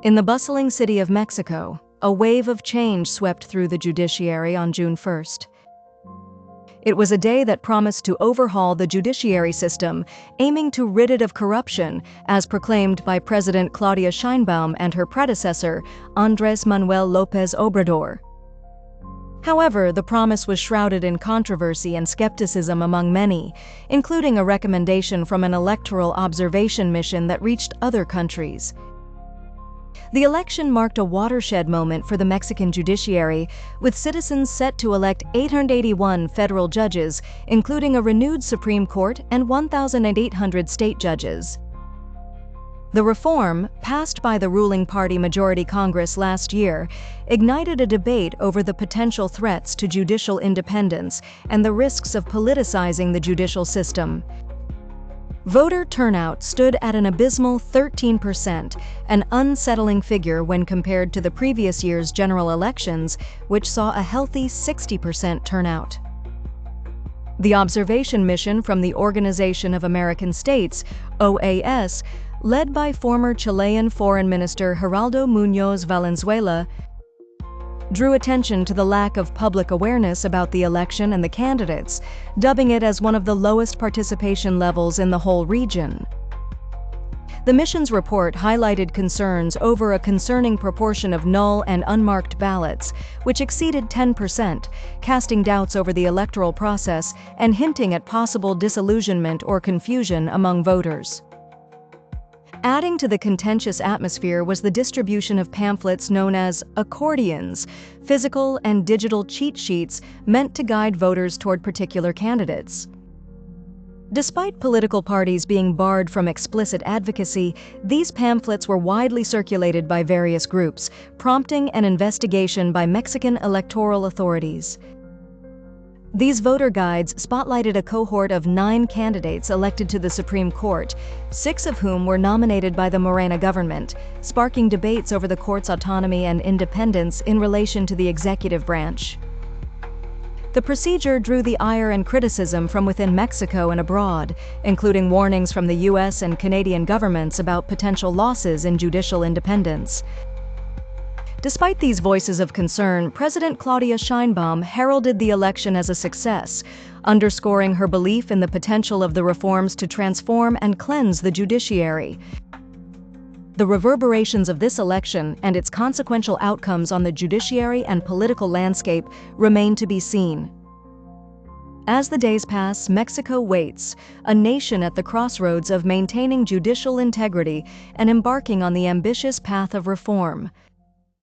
In the bustling city of Mexico, a wave of change swept through the judiciary on June 1st. It was a day that promised to overhaul the judiciary system, aiming to rid it of corruption, as proclaimed by President Claudia Sheinbaum and her predecessor, Andrés Manuel López Obrador. However, the promise was shrouded in controversy and skepticism among many, including a recommendation from an electoral observation mission that reached other countries. The election marked a watershed moment for the Mexican judiciary, with citizens set to elect 881 federal judges, including a renewed Supreme Court and 1,800 state judges. The reform, passed by the ruling party majority Congress last year, ignited a debate over the potential threats to judicial independence and the risks of politicizing the judicial system. Voter turnout stood at an abysmal 13%, an unsettling figure when compared to the previous year's general elections, which saw a healthy 60% turnout. The observation mission from the Organization of American States, OAS, led by former Chilean Foreign Minister Geraldo Muñoz Valenzuela, drew attention to the lack of public awareness about the election and the candidates, dubbing it as one of the lowest participation levels in the whole region. The mission's report highlighted concerns over a concerning proportion of null and unmarked ballots, which exceeded 10%, casting doubts over the electoral process and hinting at possible disillusionment or confusion among voters. Adding to the contentious atmosphere was the distribution of pamphlets known as accordions, physical and digital cheat sheets meant to guide voters toward particular candidates. Despite political parties being barred from explicit advocacy, these pamphlets were widely circulated by various groups, prompting an investigation by Mexican electoral authorities. These voter guides spotlighted a cohort of 9 candidates elected to the Supreme Court, 6 of whom were nominated by the Morena government, sparking debates over the court's autonomy and independence in relation to the executive branch. The procedure drew the ire and criticism from within Mexico and abroad, including warnings from the U.S. and Canadian governments about potential losses in judicial independence. Despite these voices of concern, President Claudia Sheinbaum heralded the election as a success, underscoring her belief in the potential of the reforms to transform and cleanse the judiciary. The reverberations of this election and its consequential outcomes on the judiciary and political landscape remain to be seen. As the days pass, Mexico waits, a nation at the crossroads of maintaining judicial integrity and embarking on the ambitious path of reform.